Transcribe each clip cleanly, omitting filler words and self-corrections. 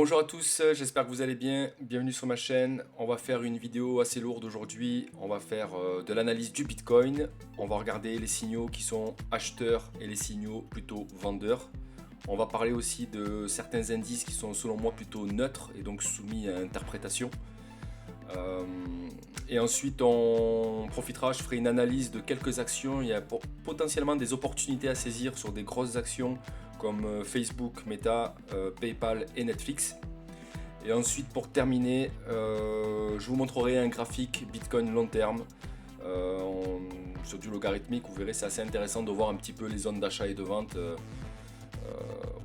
Bonjour à tous, j'espère que vous allez bien. Bienvenue sur ma chaîne. On va faire une vidéo assez lourde aujourd'hui. On va faire de l'analyse du Bitcoin. On va regarder les signaux qui sont acheteurs et les signaux plutôt vendeurs. On va parler aussi de certains indices qui sont selon moi plutôt neutres et donc soumis à interprétation. Euh, et ensuite on profitera, je ferai une analyse de quelques actions. Il y a potentiellement des opportunités à saisir sur des grosses actions comme Facebook, Meta, PayPal et Netflix. Et ensuite, pour terminer, je vous montrerai un graphique Bitcoin long terme sur du logarithmique. Vous verrez, c'est assez intéressant de voir un petit peu les zones d'achat et de vente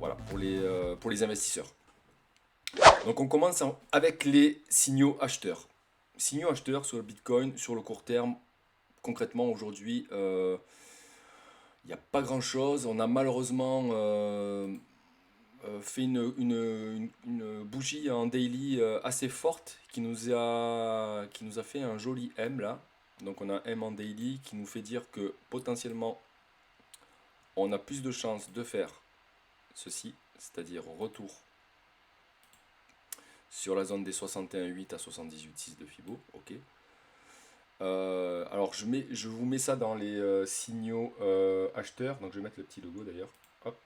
voilà, pour les investisseurs. Donc on commence avec les signaux acheteurs. Signaux acheteurs sur le Bitcoin sur le court terme. Concrètement, aujourd'hui, il n'y a pas grand-chose. On a malheureusement fait une bougie en daily assez forte qui nous a fait un joli M là. Donc on a un M en daily qui nous fait dire que potentiellement on a plus de chances de faire ceci, c'est-à-dire retour sur la zone des 61,8 à 78,6 de Fibo. Ok. Alors je vous mets ça dans les signaux acheteurs. Donc je vais mettre le petit logo d'ailleurs. Hop.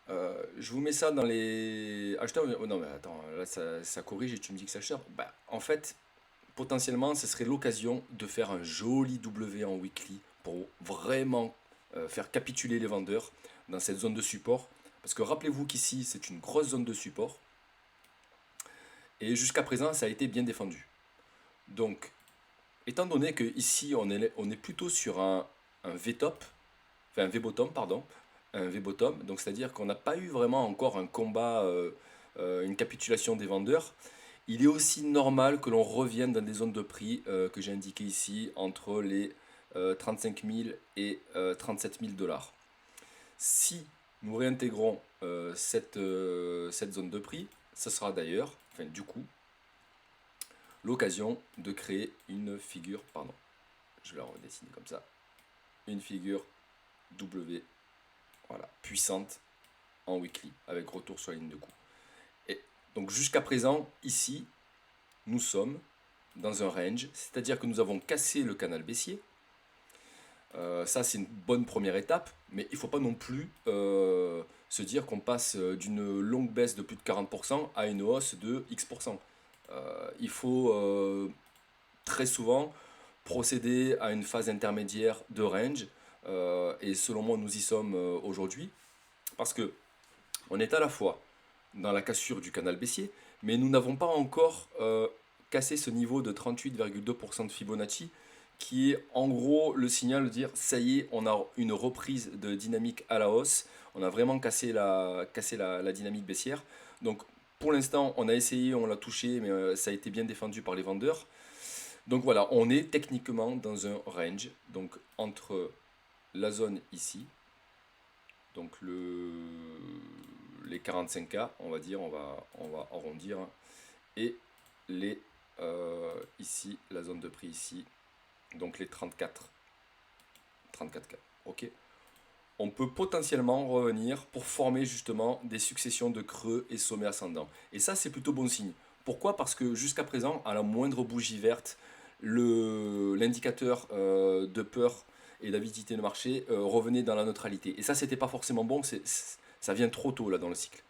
Je vous mets ça dans les acheteurs. Oh non, mais attends, là ça corrige et tu me dis que c'est acheteur. Bah, en fait, potentiellement, ce serait l'occasion de faire un joli W en weekly pour vraiment faire capituler les vendeurs dans cette zone de support. Parce que rappelez-vous qu'ici, c'est une grosse zone de support. Et jusqu'à présent, ça a été bien défendu. Donc, étant donné que ici, on est plutôt sur un V-top, enfin un V-bottom, pardon, un V-bottom, donc c'est-à-dire qu'on n'a pas eu vraiment encore un combat, une capitulation des vendeurs. Il est aussi normal que l'on revienne dans des zones de prix que j'ai indiquées ici, entre les 35 000 et 37 000 dollars. Si nous réintégrons cette zone de prix, ce sera d'ailleurs, enfin du coup, l'occasion de créer une figure, pardon, je vais la redessiner comme ça, une figure W, voilà, puissante en weekly, avec retour sur la ligne de coup. Et donc jusqu'à présent, ici, nous sommes dans un range, c'est-à-dire que nous avons cassé le canal baissier. Ça, c'est une bonne première étape, mais il ne faut pas non plus se dire qu'on passe d'une longue baisse de plus de 40% à une hausse de X%. Il faut très souvent procéder à une phase intermédiaire de range, et selon moi, nous y sommes aujourd'hui, parce que on est à la fois dans la cassure du canal baissier, mais nous n'avons pas encore cassé ce niveau de 38,2% de Fibonacci, qui est en gros le signal de dire ça y est, on a une reprise de dynamique à la hausse, on a vraiment cassé la dynamique baissière. Donc pour l'instant, on a essayé, on l'a touché, mais ça a été bien défendu par les vendeurs. Donc voilà, on est techniquement dans un range, donc entre la zone ici, donc les 45K, on va dire, on va arrondir, et les ici, la zone de prix ici, donc les 34K. Ok. On peut potentiellement revenir pour former justement des successions de creux et sommets ascendants. Et ça, c'est plutôt bon signe. Pourquoi? Parce que jusqu'à présent, à la moindre bougie verte, l'indicateur de peur et d'avidité de marché revenait dans la neutralité. Et ça, c'était pas forcément bon, ça vient trop tôt là dans le cycle.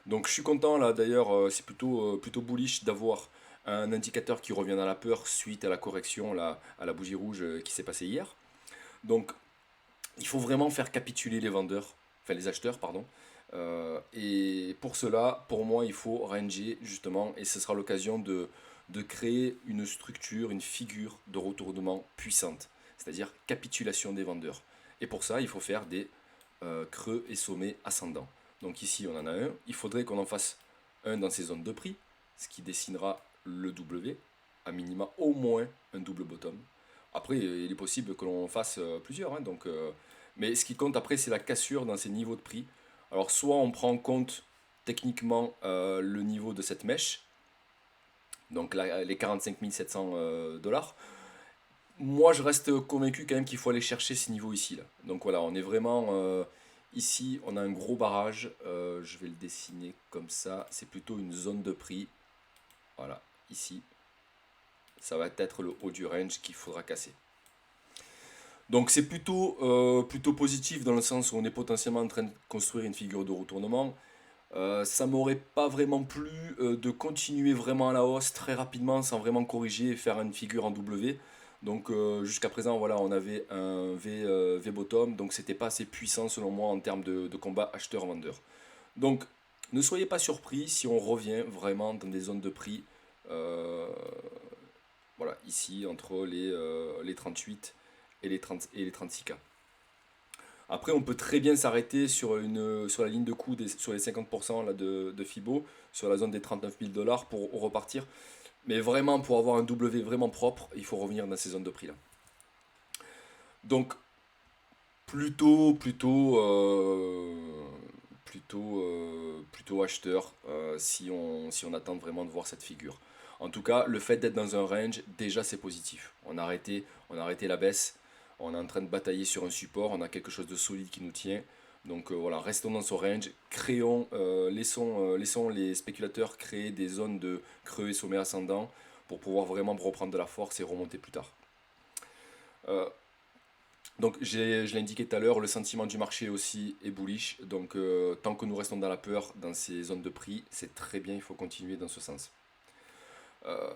Donc je suis content là d'ailleurs, c'est plutôt bullish d'avoir un indicateur qui revient dans la peur suite à la correction là, à la bougie rouge qui s'est passée hier. Donc il faut vraiment faire capituler les vendeurs, enfin les acheteurs, pardon. Et pour cela, pour moi, il faut ranger justement, et ce sera l'occasion de créer une structure, une figure de retournement puissante, c'est-à-dire capitulation des vendeurs. Et pour ça, il faut faire des creux et sommets ascendants. Donc ici, on en a un. Il faudrait qu'on en fasse un dans ces zones de prix, ce qui dessinera le W, à minima au moins un double bottom. Après, il est possible que l'on fasse plusieurs, hein, mais ce qui compte après, c'est la cassure dans ces niveaux de prix. Alors, soit on prend en compte techniquement le niveau de cette mèche, donc les 45 700 dollars. Moi, je reste convaincu quand même qu'il faut aller chercher ces niveaux ici. Là. Donc voilà, on est vraiment Ici, on a un gros barrage. Je vais le dessiner comme ça. C'est plutôt une zone de prix. Voilà, ici. Ça va être le haut du range qu'il faudra casser. Donc c'est plutôt positif dans le sens où on est potentiellement en train de construire une figure de retournement. Ça m'aurait pas vraiment plu de continuer vraiment à la hausse très rapidement sans vraiment corriger et faire une figure en W. Donc jusqu'à présent, voilà, on avait un V bottom, donc c'était pas assez puissant selon moi en termes de combat acheteur-vendeur. Donc ne soyez pas surpris si on revient vraiment dans des zones de prix, euh, voilà, ici entre les 38 et les 30 et les 36K. Après, on peut très bien s'arrêter sur la ligne de coup sur les 50% là, de Fibo, sur la zone des 39 000 dollars pour repartir. Mais vraiment, pour avoir un W vraiment propre, il faut revenir dans ces zones de prix là. Donc, plutôt acheteur si on attend vraiment de voir cette figure. En tout cas, le fait d'être dans un range, déjà c'est positif. On a arrêté la baisse, on est en train de batailler sur un support, on a quelque chose de solide qui nous tient. Donc voilà, restons dans ce range, laissons les spéculateurs créer des zones de creux et sommet ascendant pour pouvoir vraiment reprendre de la force et remonter plus tard. Donc, je l'ai indiqué tout à l'heure, le sentiment du marché aussi est bullish. Donc, tant que nous restons dans la peur, dans ces zones de prix, c'est très bien, il faut continuer dans ce sens. Euh,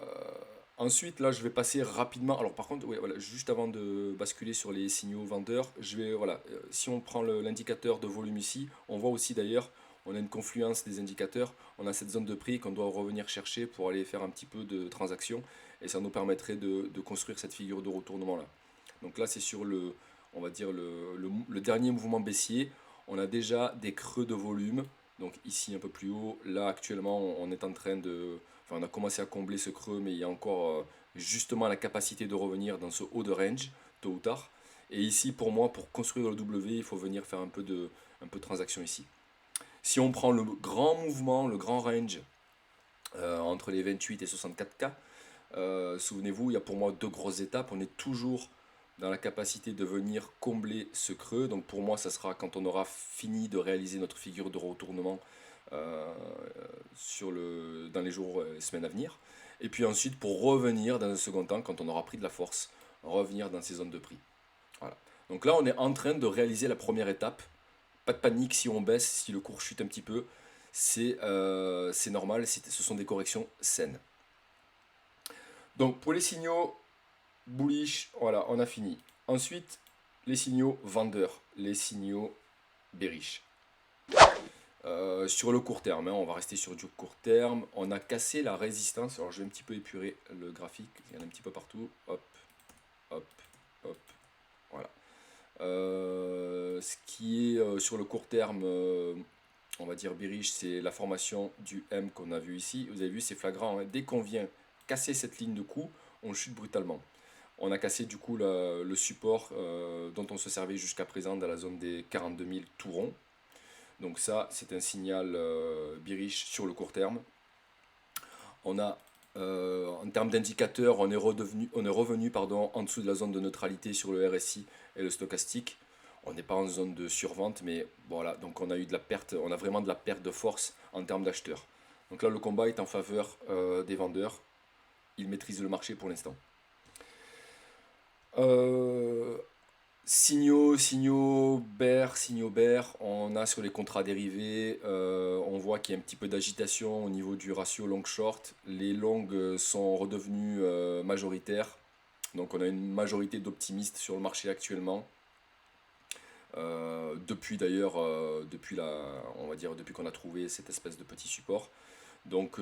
Ensuite, là, je vais passer rapidement. Alors, par contre, ouais, voilà, juste avant de basculer sur les signaux vendeurs, voilà, si on prend l'indicateur de volume ici, on voit aussi d'ailleurs, on a une confluence des indicateurs. On a cette zone de prix qu'on doit revenir chercher pour aller faire un petit peu de transactions. Et ça nous permettrait de construire cette figure de retournement là. Donc là, c'est sur on va dire le dernier mouvement baissier. On a déjà des creux de volume. Donc ici un peu plus haut. Là, actuellement, on est en train enfin, on a commencé à combler ce creux, mais il y a encore justement la capacité de revenir dans ce haut de range, tôt ou tard. Et ici, pour moi, pour construire le W, il faut venir faire un peu de transaction ici. Si on prend le grand mouvement, le grand range, entre les 28 et 64K, souvenez-vous, il y a pour moi deux grosses étapes. On est toujours dans la capacité de venir combler ce creux. Donc pour moi, ça sera quand on aura fini de réaliser notre figure de retournement euh, dans les jours et semaines à venir. Et puis ensuite, pour revenir dans un second temps, quand on aura pris de la force, revenir dans ces zones de prix. Voilà. Donc là, on est en train de réaliser la première étape. Pas de panique si on baisse, si le cours chute un petit peu. C'est normal, ce sont des corrections saines. Donc pour les signaux bullish, voilà, on a fini. Ensuite, les signaux vendeurs, les signaux bearish. Sur le court terme, hein, on va rester sur du court terme. On a cassé la résistance. Alors je vais un petit peu épurer le graphique. Il y en a un petit peu partout. Hop, hop, hop. Voilà. Ce qui est sur le court terme, on va dire bearish, c'est la formation du M qu'on a vu ici. Vous avez vu, c'est flagrant. Hein. Dès qu'on vient casser cette ligne de coup, on chute brutalement. On a cassé du coup le support dont on se servait jusqu'à présent dans la zone des 42 000 tout rond. Donc ça, c'est un signal bearish sur le court terme. On a, en termes d'indicateurs, on est revenu en dessous de la zone de neutralité sur le RSI et le stochastique. On n'est pas en zone de survente, mais voilà, donc on a eu de la perte, on a vraiment de la perte de force en termes d'acheteurs. Donc là, le combat est en faveur des vendeurs. Ils maîtrisent le marché pour l'instant. Signaux bear, on a sur les contrats dérivés, on voit qu'il y a un petit peu d'agitation au niveau du ratio long-short. Les longues sont redevenues majoritaires, donc on a une majorité d'optimistes sur le marché actuellement. Depuis d'ailleurs, on va dire depuis qu'on a trouvé cette espèce de petit support. Donc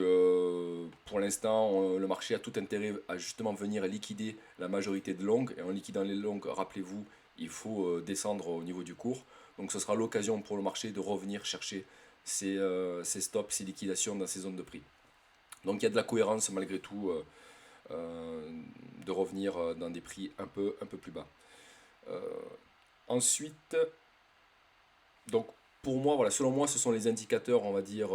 pour l'instant, le marché a tout intérêt à justement venir liquider la majorité de longues. Et en liquidant les longues, rappelez-vous, il faut descendre au niveau du cours. Donc ce sera l'occasion pour le marché de revenir chercher ses stops, ses liquidations dans ces zones de prix. Donc il y a de la cohérence malgré tout de revenir dans des prix un peu plus bas. Ensuite, donc pour moi, voilà, selon moi, ce sont les indicateurs, on va dire,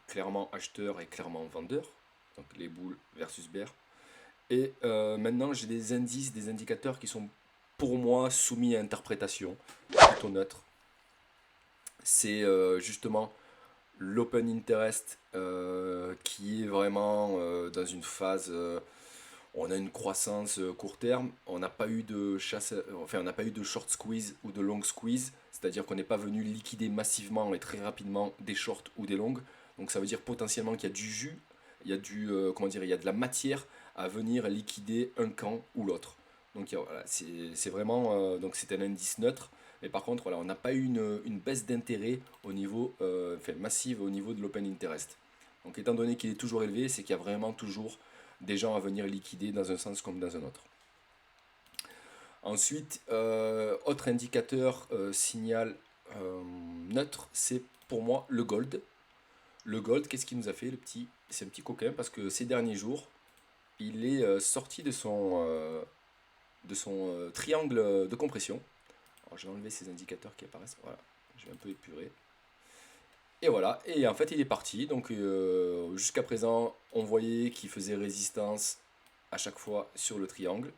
clairement acheteur et clairement vendeur. Donc les boules versus bear. Et maintenant, j'ai des indices, des indicateurs qui sont pour moi soumis à interprétation, plutôt neutre. c'est justement l'open interest qui est vraiment dans une phase, on a une croissance court terme, on n'a pas eu de chasse, enfin on n'a pas eu de short squeeze ou de long squeeze, c'est-à-dire qu'on n'est pas venu liquider massivement et très rapidement des shorts ou des longs. Donc ça veut dire potentiellement qu'il y a du jus, il y a comment dire, il y a de la matière à venir liquider un camp ou l'autre. Donc voilà, c'est vraiment, donc c'est un indice neutre. Mais par contre, voilà, on n'a pas eu une baisse d'intérêt au niveau, enfin, massive au niveau de l'open interest. Donc étant donné qu'il est toujours élevé, c'est qu'il y a vraiment toujours des gens à venir liquider dans un sens comme dans un autre. Ensuite, autre indicateur signal neutre, c'est pour moi le gold. Le gold, qu'est-ce qu'il nous a fait, le petit? C'est un petit coquin parce que ces derniers jours, il est sorti de son triangle de compression. Alors, je vais enlever ces indicateurs qui apparaissent. Voilà, je vais un peu épurer. Et voilà, et en fait il est parti. Donc jusqu'à présent, on voyait qu'il faisait résistance à chaque fois sur le triangle.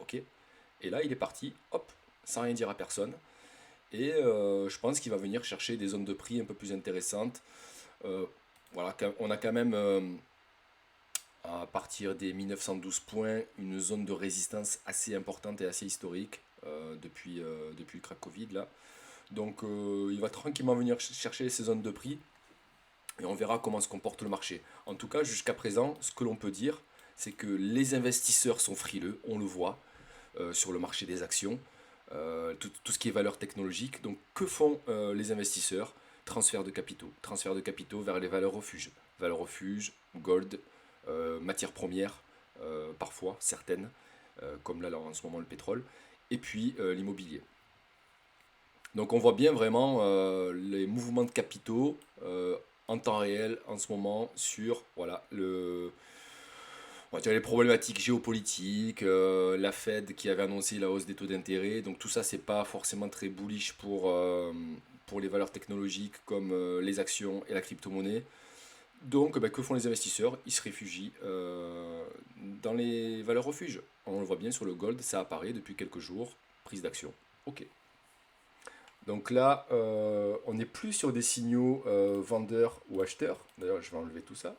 Ok. Et là il est parti, hop, sans rien dire à personne. Et je pense qu'il va venir chercher des zones de prix un peu plus intéressantes. Voilà, on a quand même à partir des 1912 points une zone de résistance assez importante et assez historique depuis le crack Covid là. Donc il va tranquillement venir chercher ces zones de prix et on verra comment se comporte le marché. En tout cas, jusqu'à présent, ce que l'on peut dire, c'est que les investisseurs sont frileux, on le voit sur le marché des actions, tout ce qui est valeur technologique. Donc que font les investisseurs? Transfert de capitaux vers les valeurs refuges, gold, matières premières, parfois certaines, comme là en ce moment le pétrole, et puis l'immobilier. Donc on voit bien vraiment les mouvements de capitaux en temps réel en ce moment sur voilà, on va dire les problématiques géopolitiques, la Fed qui avait annoncé la hausse des taux d'intérêt. Donc tout ça, c'est pas forcément très bullish pour les valeurs technologiques comme les actions et la crypto-monnaie. Donc que font les investisseurs? Ils se réfugient dans les valeurs refuges. On le voit bien sur le gold, ça apparaît depuis quelques jours, prise d'action. Ok. Donc là, on n'est plus sur des signaux vendeurs ou acheteurs. D'ailleurs, je vais enlever tout ça.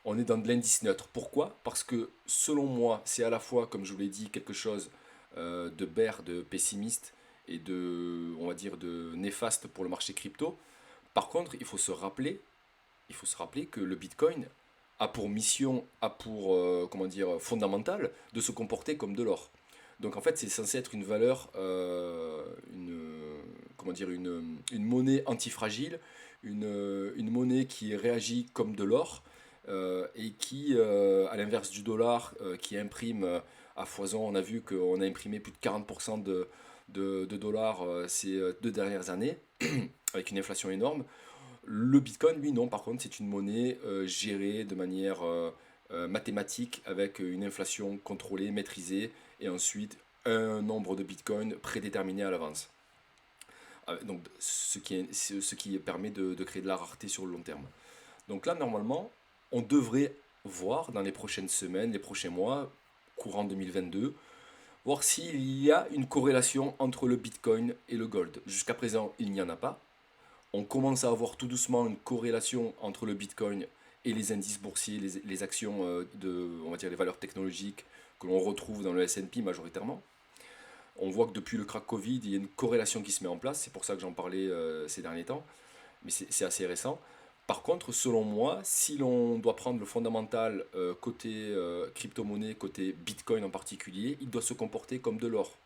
On est dans de l'indice neutre. Pourquoi? Parce que selon moi, c'est à la fois, comme je vous l'ai dit, quelque chose de bear, de pessimiste et de, on va dire, de néfaste pour le marché crypto. Par contre, il faut se rappeler que le Bitcoin a pour mission, a pour, comment dire, fondamental de se comporter comme de l'or. Donc en fait, c'est censé être une valeur, comment dire, une monnaie antifragile, une monnaie qui réagit comme de l'or et qui, à l'inverse du dollar, qui imprime à foison, on a vu qu'on a imprimé plus de 40% de dollars ces 2 dernières années, avec une inflation énorme. Le Bitcoin, lui, non, par contre, c'est une monnaie gérée de manière mathématique, avec une inflation contrôlée, maîtrisée, et ensuite un nombre de Bitcoin prédéterminé à l'avance. Donc, ce qui permet de créer de la rareté sur le long terme. Donc là, normalement, on devrait voir dans les prochaines semaines, les prochains mois, courant 2022, voir s'il y a une corrélation entre le Bitcoin et le gold. Jusqu'à présent, il n'y en a pas. On commence à avoir tout doucement une corrélation entre le Bitcoin et les indices boursiers, les actions on va dire les valeurs technologiques que l'on retrouve dans le S&P majoritairement. On voit que depuis le crack Covid, il y a une corrélation qui se met en place. C'est pour ça que j'en parlais ces derniers temps. Mais c'est assez récent. Par contre, selon moi, si l'on doit prendre le fondamental côté crypto-monnaie, côté Bitcoin en particulier, il doit se comporter comme de l'or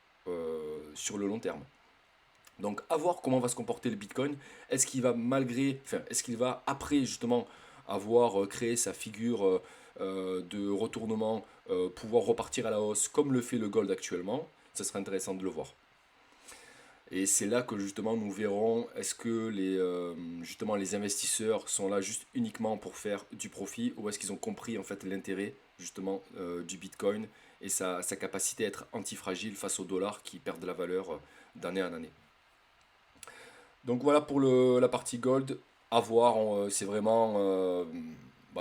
sur le long terme. Donc, à voir comment va se comporter le Bitcoin. Est-ce qu'il va est-ce qu'il va après justement avoir créé sa figure de retournement, pouvoir repartir à la hausse comme le fait le gold actuellement? Ça serait intéressant de le voir. Et c'est là que justement nous verrons est-ce que justement les investisseurs sont là juste uniquement pour faire du profit ou est-ce qu'ils ont compris en fait l'intérêt justement du Bitcoin et sa capacité à être antifragile face au dollar qui perd de la valeur d'année en année. Donc voilà pour la partie gold. À voir, c'est vraiment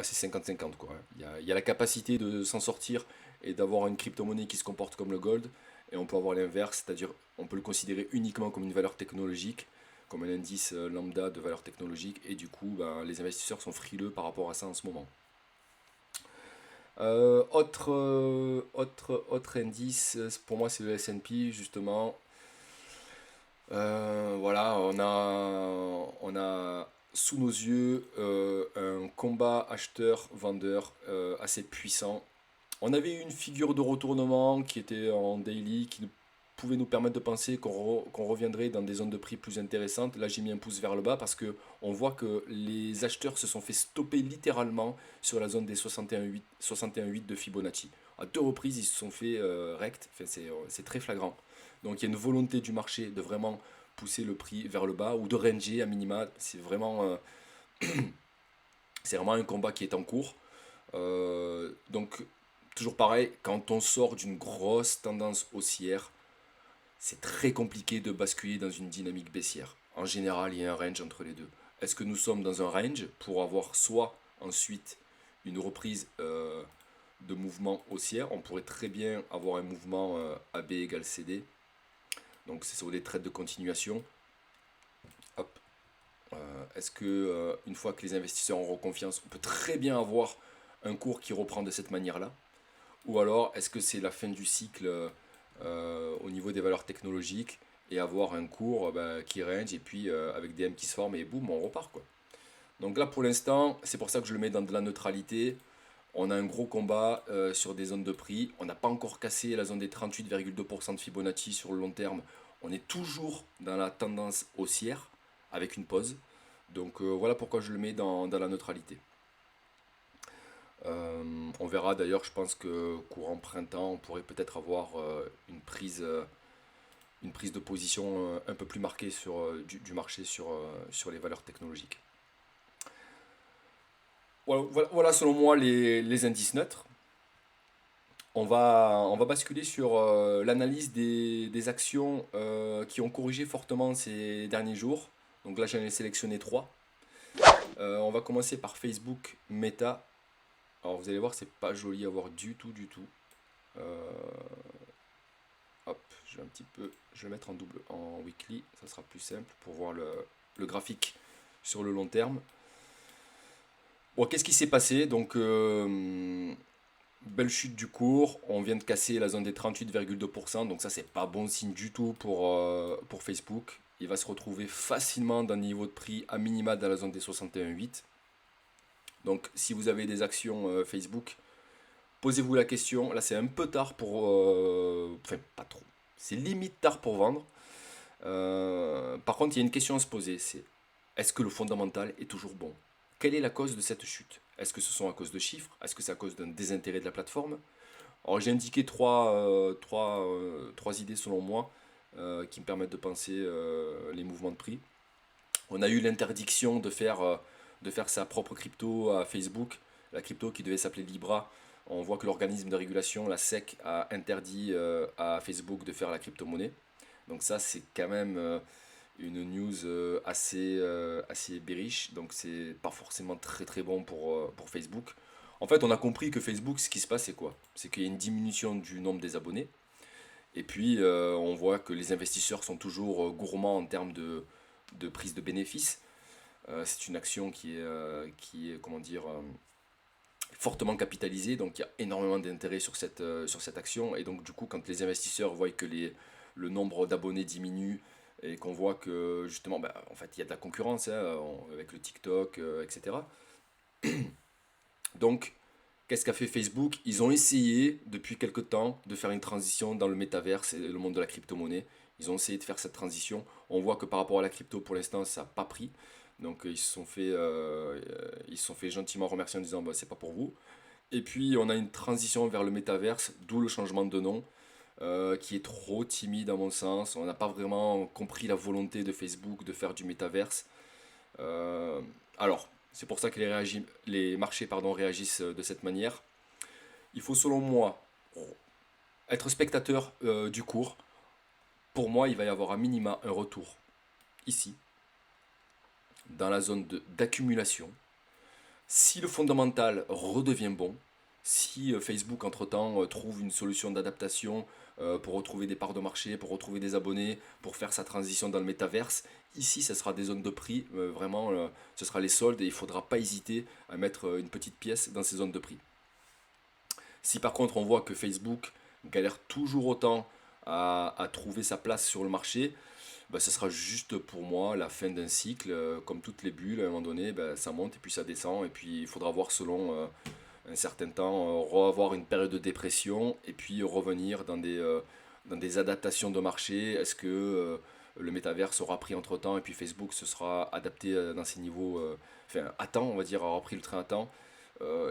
c'est 50-50 quoi. Il y a la capacité de s'en sortir et d'avoir une crypto-monnaie qui se comporte comme le gold. Et on peut avoir l'inverse, c'est-à-dire on peut le considérer uniquement comme une valeur technologique, comme un indice lambda de valeur technologique, et du coup, les investisseurs sont frileux par rapport à ça en ce moment. Autre indice, pour moi, c'est le S&P, justement. Voilà, on a sous nos yeux un combat acheteur-vendeur assez puissant. On avait eu une figure de retournement qui était en daily, qui pouvait nous permettre de penser qu'on reviendrait dans des zones de prix plus intéressantes. Là, j'ai mis un pouce vers le bas parce que on voit que les acheteurs se sont fait stopper littéralement sur la zone des 61,8 de Fibonacci. À deux reprises, ils se sont fait rect. Enfin, c'est très flagrant. Donc, il y a une volonté du marché de vraiment pousser le prix vers le bas ou de ranger à minima. C'est vraiment un combat qui est en cours. Donc, toujours pareil, quand on sort d'une grosse tendance haussière, c'est très compliqué de basculer dans une dynamique baissière. En général, il y a un range entre les deux. Est-ce que nous sommes dans un range pour avoir soit ensuite une reprise de mouvement haussière? On pourrait très bien avoir un mouvement AB égale CD. Donc c'est sur des trades de continuation. Hop. Est-ce que une fois que les investisseurs auront confiance, on peut très bien avoir un cours qui reprend de cette manière-là? Ou alors est-ce que c'est la fin du cycle au niveau des valeurs technologiques et avoir un cours qui range et puis avec des M qui se forment et boum, on repart quoi. Donc là pour l'instant, c'est pour ça que je le mets dans de la neutralité. On a un gros combat sur des zones de prix. On n'a pas encore cassé la zone des 38,2% de Fibonacci sur le long terme. On est toujours dans la tendance haussière avec une pause. Donc voilà pourquoi je le mets dans la neutralité. On verra d'ailleurs, je pense que courant printemps, on pourrait peut-être avoir une prise de position un peu plus marquée du marché sur les valeurs technologiques. Voilà, selon moi les indices neutres. On va basculer sur l'analyse des actions qui ont corrigé fortement ces derniers jours. Donc là, j'en ai sélectionné 3. On va commencer par Facebook Meta. Alors vous allez voir, c'est pas joli à voir du tout, du tout. Hop, je vais mettre en weekly, ça sera plus simple pour voir le graphique sur le long terme. Bon, qu'est-ce qui s'est passé? Donc, belle chute du cours, on vient de casser la zone des 38,2%, donc ça c'est pas bon signe du tout pour Facebook. Il va se retrouver facilement d'un niveau de prix à minima dans la zone des 61,8. Donc si vous avez des actions Facebook, posez-vous la question. Là c'est un peu tard pour... enfin pas trop. C'est limite tard pour vendre. Par contre il y a une question à se poser, c'est est-ce que le fondamental est toujours bon? Quelle est la cause de cette chute? Est-ce que ce sont à cause de chiffres? Est-ce que c'est à cause d'un désintérêt de la plateforme? Alors j'ai indiqué trois idées selon moi qui me permettent de penser les mouvements de prix. On a eu l'interdiction de faire sa propre crypto à Facebook, la crypto qui devait s'appeler Libra. On voit que l'organisme de régulation, la SEC, a interdit à Facebook de faire la crypto-monnaie. Donc ça, c'est quand même une news assez bearish. Donc c'est pas forcément très très bon pour Facebook. En fait, on a compris que Facebook, ce qui se passe, c'est quoi? C'est qu'il y a une diminution du nombre des abonnés. Et puis, on voit que les investisseurs sont toujours gourmands en termes de prise de bénéfices. C'est une action qui est comment dire, fortement capitalisée, donc il y a énormément d'intérêt sur cette action. Et donc, du coup, quand les investisseurs voient que le nombre d'abonnés diminue et qu'on voit que justement, en fait, il y a de la concurrence hein, avec le TikTok, etc. Donc, qu'est-ce qu'a fait Facebook? Ils ont essayé depuis quelque temps de faire une transition dans le métaverse et le monde de la crypto-monnaie. Ils ont essayé de faire cette transition. On voit que par rapport à la crypto, pour l'instant, ça n'a pas pris. Donc ils se sont fait gentiment remercier en disant bah, c'est pas pour vous. Et puis on a une transition vers le métaverse, d'où le changement de nom, qui est trop timide à mon sens. On n'a pas vraiment compris la volonté de Facebook de faire du métaverse. Alors, c'est pour ça que les marchés réagissent de cette manière. Il faut selon moi être spectateur du cours. Pour moi, il va y avoir à minima un retour ici, dans la zone d'accumulation. Si le fondamental redevient bon, si Facebook entre-temps trouve une solution d'adaptation pour retrouver des parts de marché, pour retrouver des abonnés, pour faire sa transition dans le métaverse, ici, ça sera des zones de prix. Vraiment, ce sera les soldes et il ne faudra pas hésiter à mettre une petite pièce dans ces zones de prix. Si par contre on voit que Facebook galère toujours autant à trouver sa place sur le marché, bah, ça sera juste pour moi la fin d'un cycle. Comme toutes les bulles, à un moment donné, bah, ça monte et puis ça descend. Et puis il faudra voir selon un certain temps, revoir une période de dépression et puis revenir dans des adaptations de marché. Est-ce que le métavers sera pris entre temps et puis Facebook se sera adapté dans ses niveaux, enfin à temps, on va dire, aura pris le train à temps.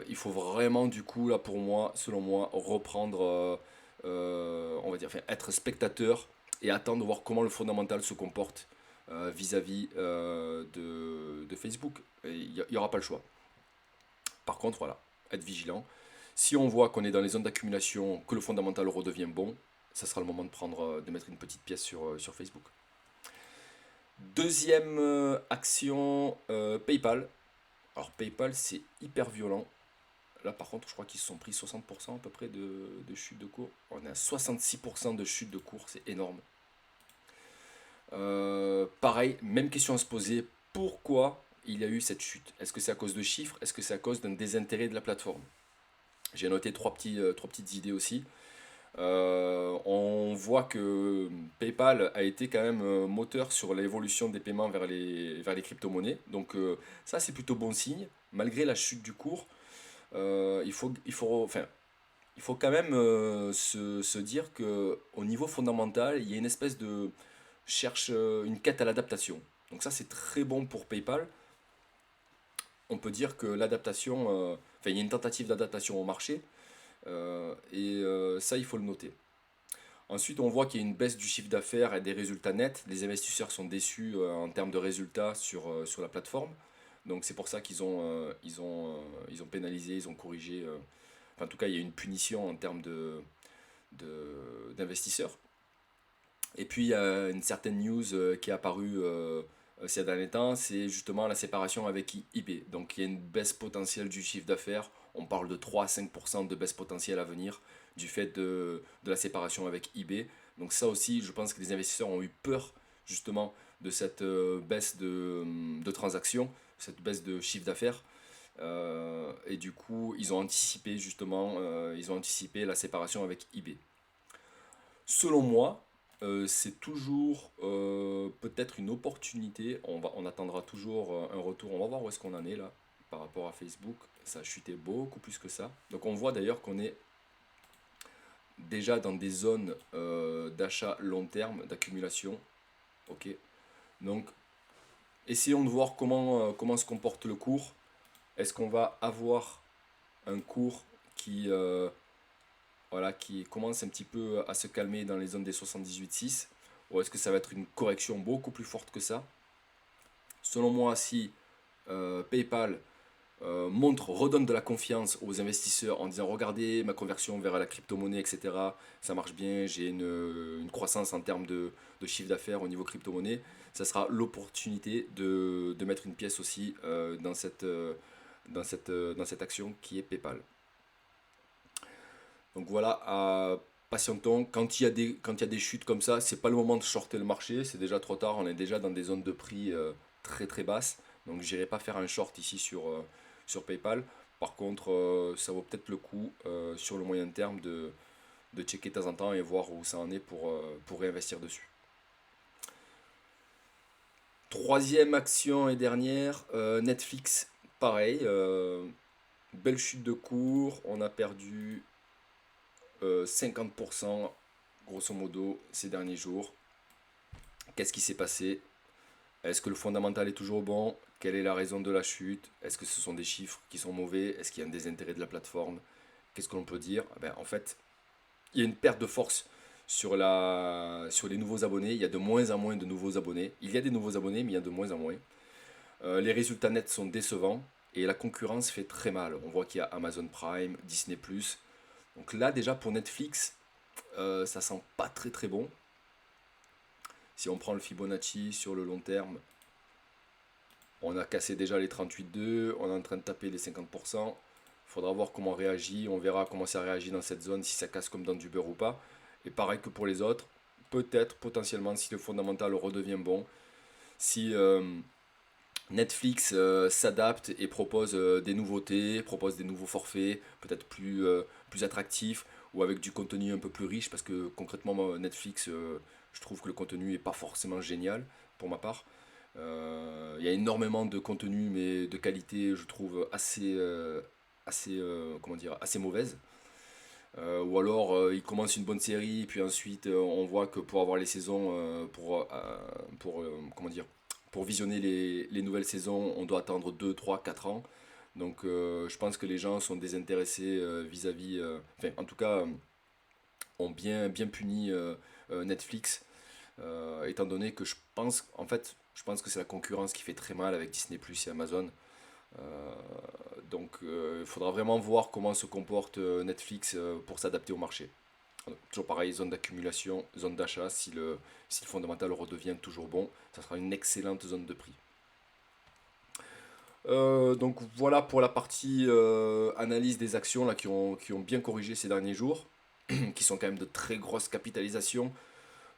Il faut vraiment du coup là pour moi, selon moi, reprendre, on va dire, enfin, être spectateur et attendre de voir comment le fondamental se comporte vis-à-vis de Facebook. Il n'y aura pas le choix. Par contre, voilà, être vigilant. Si on voit qu'on est dans les zones d'accumulation, que le fondamental redevient bon, ça sera le moment de prendre, de mettre une petite pièce sur Facebook. Deuxième action, PayPal. Alors PayPal, c'est hyper violent. Là, par contre, je crois qu'ils se sont pris 60% à peu près de chute de cours. On est à 66% de chute de cours, c'est énorme. Pareil, même question à se poser. Pourquoi il y a eu cette chute? Est-ce que c'est à cause de chiffres? Est-ce que c'est à cause d'un désintérêt de la plateforme? J'ai noté trois petites idées aussi. On voit que PayPal a été quand même moteur sur l'évolution des paiements vers les crypto-monnaies. Donc ça, c'est plutôt bon signe. Malgré la chute du cours, enfin, il faut quand même se dire que au niveau fondamental, il y a une espèce de une quête à l'adaptation. Donc ça, c'est très bon pour PayPal. On peut dire que l'adaptation, enfin, il y a une tentative d'adaptation au marché, ça, il faut le noter. Ensuite, on voit qu'il y a une baisse du chiffre d'affaires et des résultats nets. Les investisseurs sont déçus en termes de résultats sur la plateforme. Donc c'est pour ça ils ont pénalisé, ils ont corrigé. Enfin, en tout cas, il y a une punition en termes d'investisseurs. Et puis, il y a une certaine news qui est apparue ces derniers temps, c'est justement la séparation avec eBay. Donc, il y a une baisse potentielle du chiffre d'affaires. On parle de 3 à 5% de baisse potentielle à venir du fait de la séparation avec eBay. Donc, ça aussi, je pense que les investisseurs ont eu peur justement de cette baisse de transactions, cette baisse de chiffre d'affaires. Et du coup, ils ont anticipé justement, ils ont anticipé la séparation avec eBay. Selon moi, c'est toujours peut-être une opportunité. On attendra toujours un retour. On va voir où est-ce qu'on en est là par rapport à Facebook. Ça a chuté beaucoup plus que ça. Donc on voit d'ailleurs qu'on est déjà dans des zones d'achat long terme, d'accumulation. Ok. Donc essayons de voir comment se comporte le cours. Est-ce qu'on va avoir un cours voilà, qui commence un petit peu à se calmer dans les zones des 78,6, ou est-ce que ça va être une correction beaucoup plus forte que ça? Selon moi, si PayPal redonne de la confiance aux investisseurs en disant regardez ma conversion vers la crypto-monnaie, etc., ça marche bien, j'ai une croissance en termes de chiffre d'affaires au niveau crypto-monnaie, ça sera l'opportunité de mettre une pièce aussi dans cette action qui est PayPal. Donc voilà, patientons. Quand il y a des chutes comme ça, c'est pas le moment de shorter le marché, c'est déjà trop tard, on est déjà dans des zones de prix très très basses. Donc j'irai pas faire un short ici sur PayPal. Par contre, ça vaut peut-être le coup sur le moyen terme de checker de temps en temps et voir où ça en est pour réinvestir dessus. Troisième action et dernière, Netflix, pareil, belle chute de cours, on a perdu 50% grosso modo ces derniers jours. Qu'est-ce qui s'est passé? Est-ce que le fondamental est toujours bon? Quelle est la raison de la chute? Est-ce que ce sont des chiffres qui sont mauvais? Est-ce qu'il y a un désintérêt de la plateforme? Qu'est-ce que l'on peut dire? En fait, il y a une perte de force sur les nouveaux abonnés. Il y a de moins en moins de nouveaux abonnés. Il y a des nouveaux abonnés, mais il y a de moins en moins. Les résultats nets sont décevants et la concurrence fait très mal. On voit qu'il y a Amazon Prime, Disney+. Donc là, déjà pour Netflix, ça sent pas très très bon. Si on prend le Fibonacci sur le long terme, on a cassé déjà les 38,2, on est en train de taper les 50%. Il faudra voir comment on réagit, on verra comment ça réagit dans cette zone, si ça casse comme dans du beurre ou pas. Et pareil que pour les autres, peut-être, potentiellement, si le fondamental redevient bon, si Netflix s'adapte et propose des nouveautés, propose des nouveaux forfaits, peut-être plus attractifs ou avec du contenu un peu plus riche, parce que concrètement, moi, Netflix, je trouve que le contenu est pas forcément génial pour ma part. Il y a énormément de contenu, mais de qualité, je trouve comment dire, assez mauvaise. Ou alors il commence une bonne série, puis ensuite on voit que pour avoir les saisons, comment dire, pour visionner les nouvelles saisons, on doit attendre 2 3 4 ans. Donc je pense que les gens sont désintéressés vis-à-vis, enfin en tout cas ont bien puni Netflix, étant donné que je pense que c'est la concurrence qui fait très mal avec Disney Plus et Amazon. Euh, donc il faudra vraiment voir comment se comporte Netflix pour s'adapter au marché. Toujours pareil, zone d'accumulation, zone d'achat, si le fondamental redevient toujours bon, ça sera une excellente zone de prix. Donc voilà pour la partie analyse des actions là, qui ont bien corrigé ces derniers jours, qui sont quand même de très grosses capitalisations.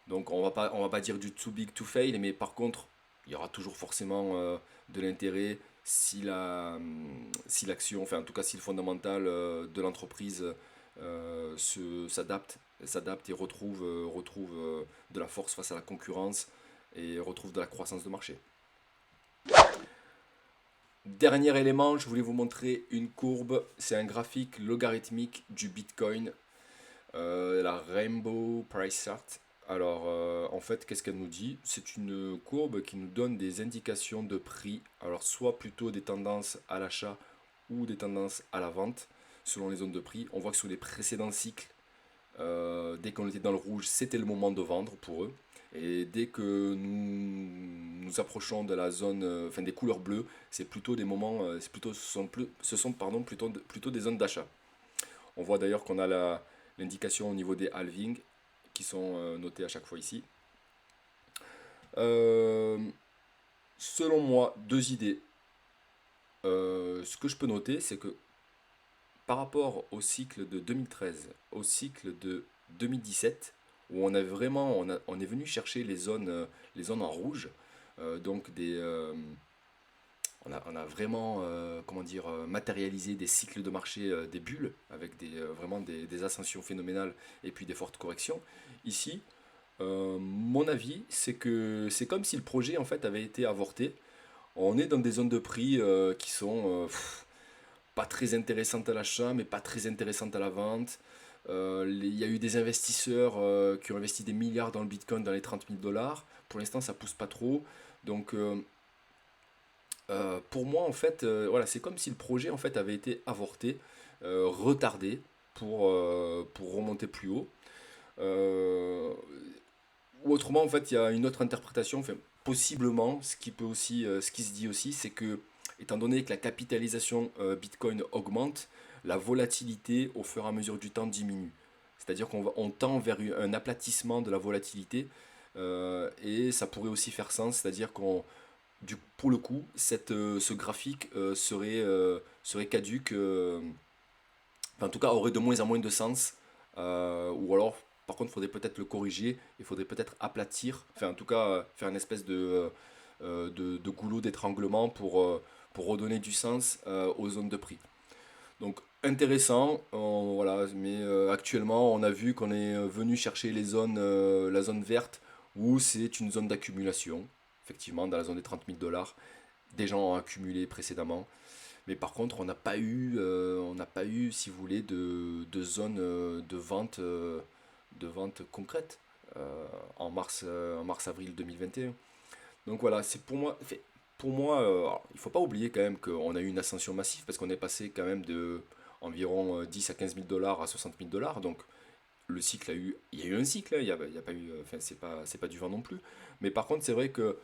Donc on va pas dire du too big to fail, mais par contre, il y aura toujours forcément de l'intérêt si l'action, enfin en tout cas si le fondamental de l'entreprise s'adapte et retrouve de la force face à la concurrence et retrouve de la croissance de marché. Dernier élément, je voulais vous montrer une courbe, c'est un graphique logarithmique du Bitcoin, la Rainbow Price Chart. Alors, en fait, qu'est-ce qu'elle nous dit? C'est une courbe qui nous donne des indications de prix, alors soit plutôt des tendances à l'achat ou des tendances à la vente, selon les zones de prix. On voit que sous les précédents cycles, dès qu'on était dans le rouge, c'était le moment de vendre pour eux. Et dès que nous approchons de la zone, enfin des couleurs bleues, c'est plutôt des moments, ce sont pardon, plutôt des zones d'achat. On voit d'ailleurs qu'on a l'indication au niveau des halvings qui sont notés à chaque fois ici. Euh, Selon moi, deux idées. Ce que je peux noter, c'est que par rapport au cycle de 2013, au cycle de 2017, où on est venu chercher les zones en rouge, donc on a vraiment, comment dire, matérialisé des cycles de marché, des bulles, avec vraiment des ascensions phénoménales et puis des fortes corrections. Ici, mon avis, c'est que c'est comme si le projet en fait avait été avorté. On est dans des zones de prix qui sont pas très intéressantes à l'achat, mais pas très intéressantes à la vente. Il y a eu des investisseurs qui ont investi des milliards dans le Bitcoin, dans les 30 000 $. Pour l'instant, ça pousse pas trop. Donc, pour moi, en fait, voilà, c'est comme si le projet en fait avait été avorté, retardé pour remonter plus haut. Euh, ou autrement, en fait, il y a une autre interprétation. Enfin, possiblement, ce qui se dit aussi, c'est que, étant donné que la capitalisation Bitcoin augmente, la volatilité au fur et à mesure du temps diminue. C'est-à-dire on tend vers un aplatissement de la volatilité et ça pourrait aussi faire sens, c'est-à-dire pour le coup, ce graphique serait caduque, enfin, en tout cas aurait de moins en moins de sens, ou alors par contre il faudrait peut-être le corriger, il faudrait peut-être aplatir, enfin en tout cas faire une espèce de goulot d'étranglement pour redonner du sens aux zones de prix. Donc intéressant, voilà, mais actuellement on a vu qu'on est venu chercher la zone verte où c'est une zone d'accumulation, effectivement dans la zone des 30 000 $. Des gens ont accumulé précédemment, mais par contre on n'a pas eu, si vous voulez, de zone de vente concrète en mars-avril 2021. Donc voilà, c'est pour moi, il faut pas oublier quand même qu'on a eu une ascension massive parce qu'on est passé quand même de environ 10 à 15 000 $ à 60 000 $. Donc le cycle il y a eu un cycle, hein, il y a pas eu, enfin c'est pas du vent non plus. Mais par contre, c'est vrai que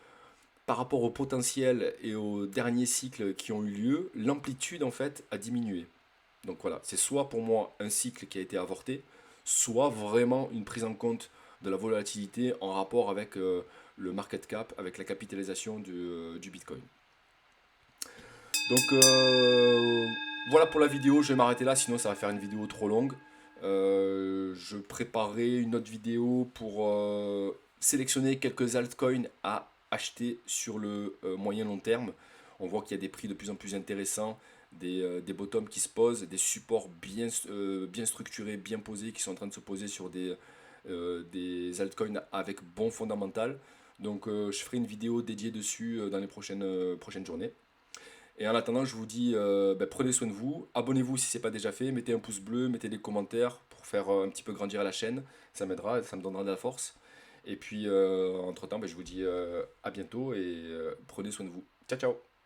par rapport au potentiel et aux derniers cycles qui ont eu lieu, l'amplitude en fait a diminué. Donc voilà, c'est soit pour moi un cycle qui a été avorté, soit vraiment une prise en compte de la volatilité en rapport avec le market cap, avec la capitalisation du Bitcoin. Donc voilà pour la vidéo, je vais m'arrêter là, sinon ça va faire une vidéo trop longue. Je préparerai une autre vidéo pour sélectionner quelques altcoins à acheter sur le moyen long terme. On voit qu'il y a des prix de plus en plus intéressants, des bottoms qui se posent, des supports bien structurés, bien posés, qui sont en train de se poser sur des altcoins avec bon fondamental. Donc je ferai une vidéo dédiée dessus dans les prochaines journées. Et en attendant, je vous dis, prenez soin de vous, abonnez-vous si ce n'est pas déjà fait, mettez un pouce bleu, mettez des commentaires pour faire un petit peu grandir la chaîne, ça m'aidera, ça me donnera de la force. Et puis, entre-temps, je vous dis à bientôt et prenez soin de vous. Ciao, ciao!